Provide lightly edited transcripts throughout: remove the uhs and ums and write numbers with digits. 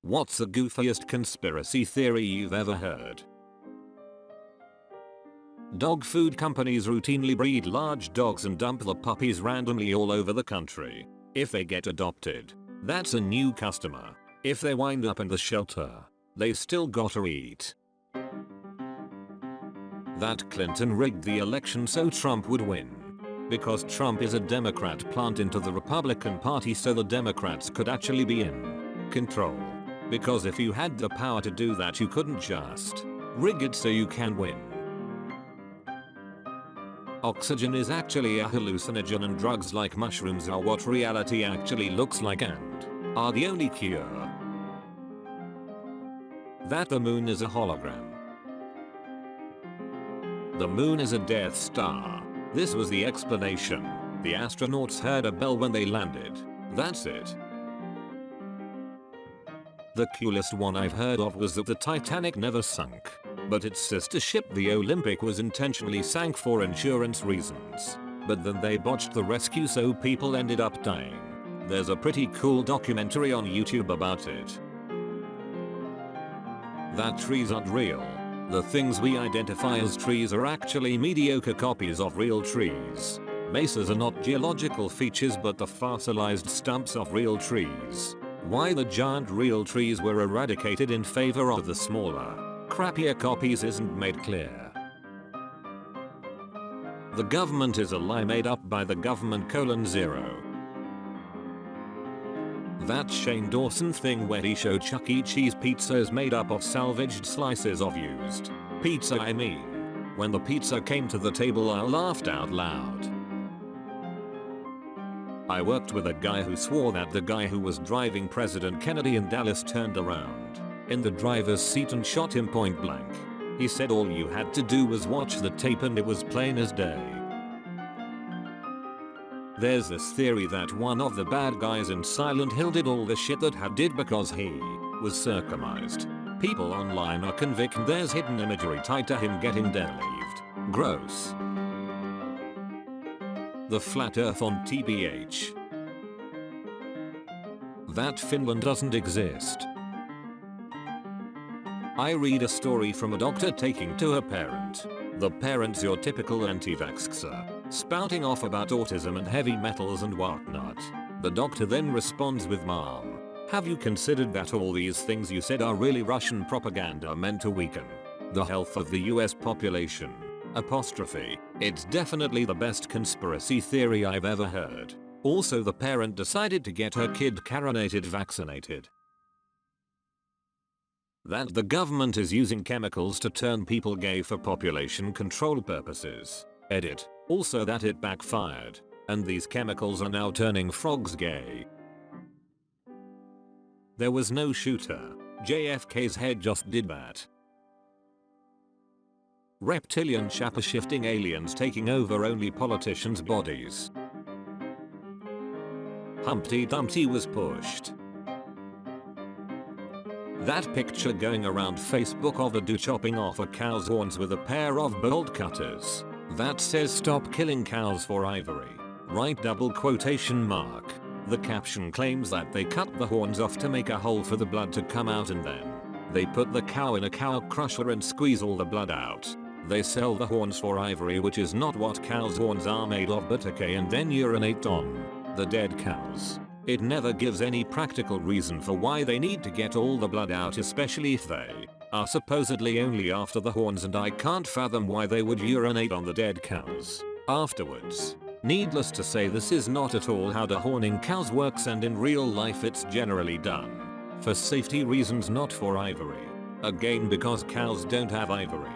What's the goofiest conspiracy theory you've ever heard? Dog food companies routinely breed large dogs and dump the puppies randomly all over the country. If they get adopted, that's a new customer. If they wind up in the shelter, they still gotta eat. That Clinton rigged the election so Trump would win. Because Trump is a Democrat plant into the Republican Party so the Democrats could actually be in control. Because if you had the power to do that you couldn't just rig it so you can win. Oxygen is actually a hallucinogen and drugs like mushrooms are what reality actually looks like and are the only cure. That the moon is a hologram. The moon is a Death Star. This was the explanation. The astronauts heard a bell when they landed. That's it. The coolest one I've heard of was that the Titanic never sunk, but its sister ship the Olympic was intentionally sank for insurance reasons. But then they botched the rescue so people ended up dying. There's a pretty cool documentary on YouTube about it. That trees aren't real. The things we identify as trees are actually mediocre copies of real trees. Mesas are not geological features but the fossilized stumps of real trees. Why the giant real trees were eradicated in favor of the smaller, crappier copies isn't made clear. The government is a lie made up by the government : 0. That Shane Dawson thing where he showed Chuck E. Cheese pizza is made up of salvaged slices of used pizza. I mean, when the pizza came to the table I laughed out loud. I worked with a guy who swore that the guy who was driving President Kennedy in Dallas turned around in the driver's seat and shot him point blank. He said all you had to do was watch the tape and it was plain as day. There's this theory that one of the bad guys in Silent Hill did all the shit that Had did because he was circumcised. People online are convinced there's hidden imagery tied to him getting deleved. Gross. The flat earth on TBH. That Finland doesn't exist. I read a story from a doctor taking to her parent. The parent's your typical anti-vaxxer, spouting off about autism and heavy metals and whatnot. The doctor then responds with, "Mom, have you considered that all these things you said are really Russian propaganda meant to weaken the health of the US population?" Apostrophe. It's definitely the best conspiracy theory I've ever heard. Also the parent decided to get her kid carinated vaccinated. That the government is using chemicals to turn people gay for population control purposes. Edit. Also that it backfired, and these chemicals are now turning frogs gay. There was no shooter. JFK's head just did that. Reptilian shape-shifting aliens taking over only politicians' bodies. Humpty Dumpty was pushed. That picture going around Facebook of a dude chopping off a cow's horns with a pair of bolt cutters that says "Stop killing cows for ivory." Right double quotation mark. The caption claims that they cut the horns off to make a hole for the blood to come out and then they put the cow in a cow crusher and squeeze all the blood out. They sell the horns for ivory, which is not what cow's horns are made of, but decay and then urinate on the dead cows. It never gives any practical reason for why they need to get all the blood out, especially if they are supposedly only after the horns, and I can't fathom why they would urinate on the dead cows afterwards. Needless to say, this is not at all how dehorning cows works, and in real life it's generally done for safety reasons, not for ivory. Again, because cows don't have ivory.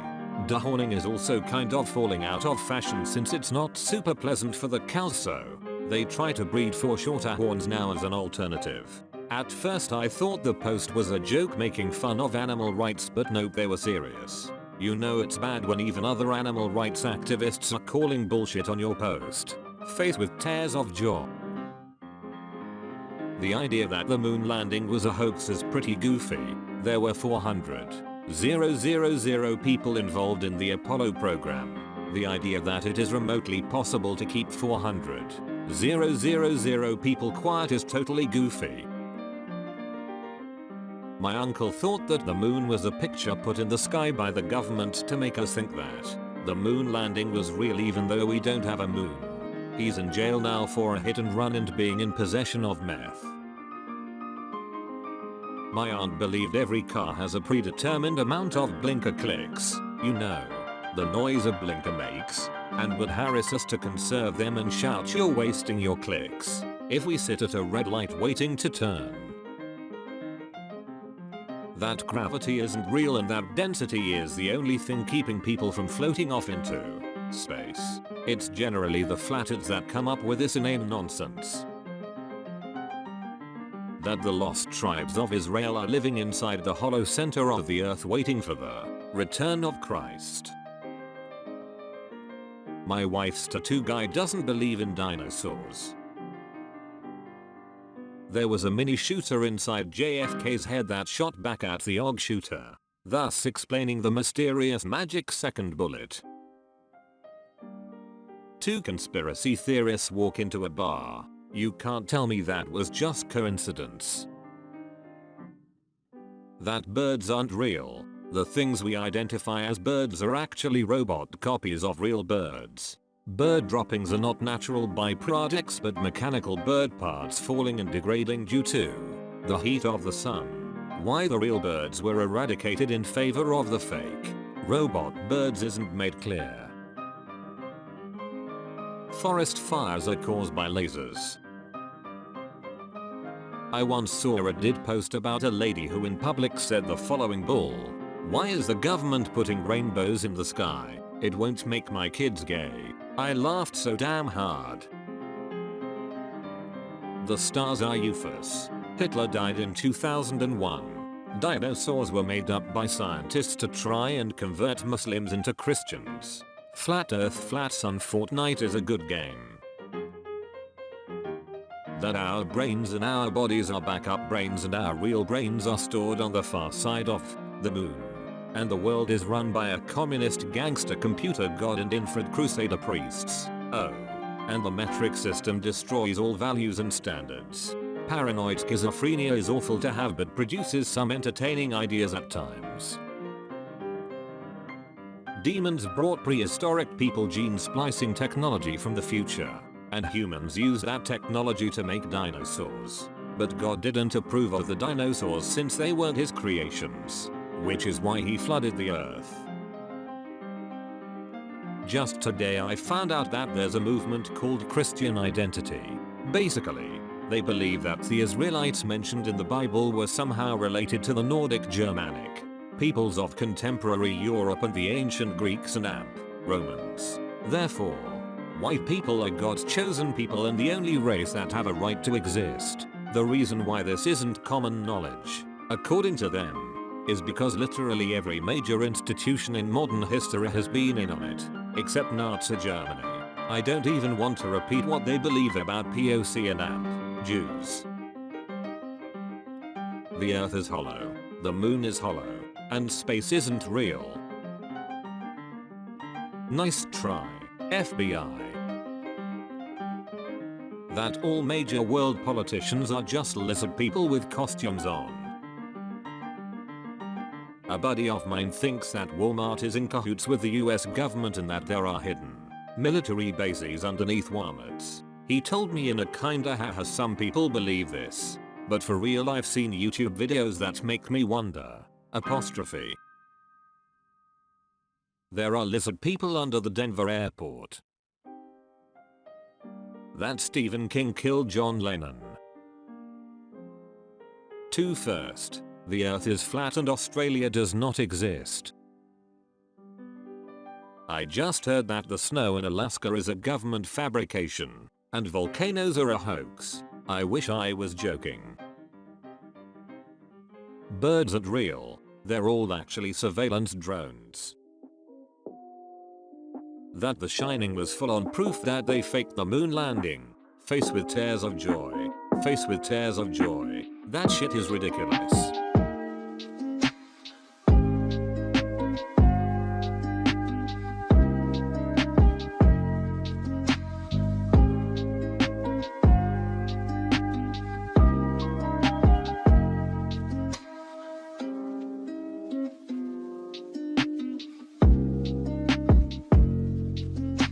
Dehorning is also kind of falling out of fashion since it's not super pleasant for the cows, so they try to breed for shorter horns now as an alternative. At first I thought the post was a joke making fun of animal rights, but nope, they were serious. You know it's bad when even other animal rights activists are calling bullshit on your post. Face with tears of jaw. The idea that the moon landing was a hoax is pretty goofy. There were 400,000 people involved in the Apollo program. The idea that it is remotely possible to keep 400,000 people quiet is totally goofy. My uncle thought that the moon was a picture put in the sky by the government to make us think that the moon landing was real even though we don't have a moon. He's in jail now for a hit and run and being in possession of meth. My aunt believed every car has a predetermined amount of blinker clicks, you know, the noise a blinker makes, and would harass us to conserve them and shout you're wasting your clicks if we sit at a red light waiting to turn. That gravity isn't real and that density is the only thing keeping people from floating off into space. It's generally the flatheads that come up with this inane nonsense. That the lost tribes of Israel are living inside the hollow center of the earth waiting for the return of Christ. My wife's tattoo guy doesn't believe in dinosaurs. There was a mini shooter inside JFK's head that shot back at the AUG shooter, thus explaining the mysterious magic second bullet. Two conspiracy theorists walk into a bar. You can't tell me that was just coincidence. That birds aren't real. The things we identify as birds are actually robot copies of real birds. Bird droppings are not natural byproducts but mechanical bird parts falling and degrading due to the heat of the sun. Why the real birds were eradicated in favor of the fake robot birds isn't made clear. Forest fires are caused by lasers. I once saw a Reddit post about a lady who in public said the following bull. Why is the government putting rainbows in the sky? It won't make my kids gay. I laughed so damn hard. The stars are UFOs. Hitler died in 2001. Dinosaurs were made up by scientists to try and convert Muslims into Christians. Flat Earth Flat Sun Fortnite is a good game. That our brains and our bodies are backup brains and our real brains are stored on the far side of the moon. And the world is run by a communist gangster computer god and infrared crusader priests. Oh. And the metric system destroys all values and standards. Paranoid schizophrenia is awful to have but produces some entertaining ideas at times. Demons brought prehistoric people gene splicing technology from the future. And humans used that technology to make dinosaurs. But God didn't approve of the dinosaurs since they weren't his creations. Which is why he flooded the earth. Just today I found out that there's a movement called Christian identity. Basically, they believe that the Israelites mentioned in the Bible were somehow related to the Nordic Germanic peoples of contemporary Europe and the ancient Greeks and Romans. Therefore, white people are God's chosen people and the only race that have a right to exist. The reason why this isn't common knowledge, according to them, is because literally every major institution in modern history has been in on it, except Nazi Germany. I don't even want to repeat what they believe about POC and Jews. The earth is hollow, the moon is hollow, and space isn't real. Nice try, FBI. That all major world politicians are just lizard people with costumes on. A buddy of mine thinks that Walmart is in cahoots with the US government and that there are hidden military bases underneath Walmarts. He told me in a kinda haha some people believe this. But for real I've seen YouTube videos that make me wonder. Apostrophe. There are lizard people under the Denver airport. That Stephen King killed John Lennon. 2 First. The earth is flat and Australia does not exist. I just heard that the snow in Alaska is a government fabrication, and volcanoes are a hoax. I wish I was joking. Birds aren't real, they're all actually surveillance drones. That The Shining was full on proof that they faked the moon landing. Face with tears of joy. Face with tears of joy. That shit is ridiculous.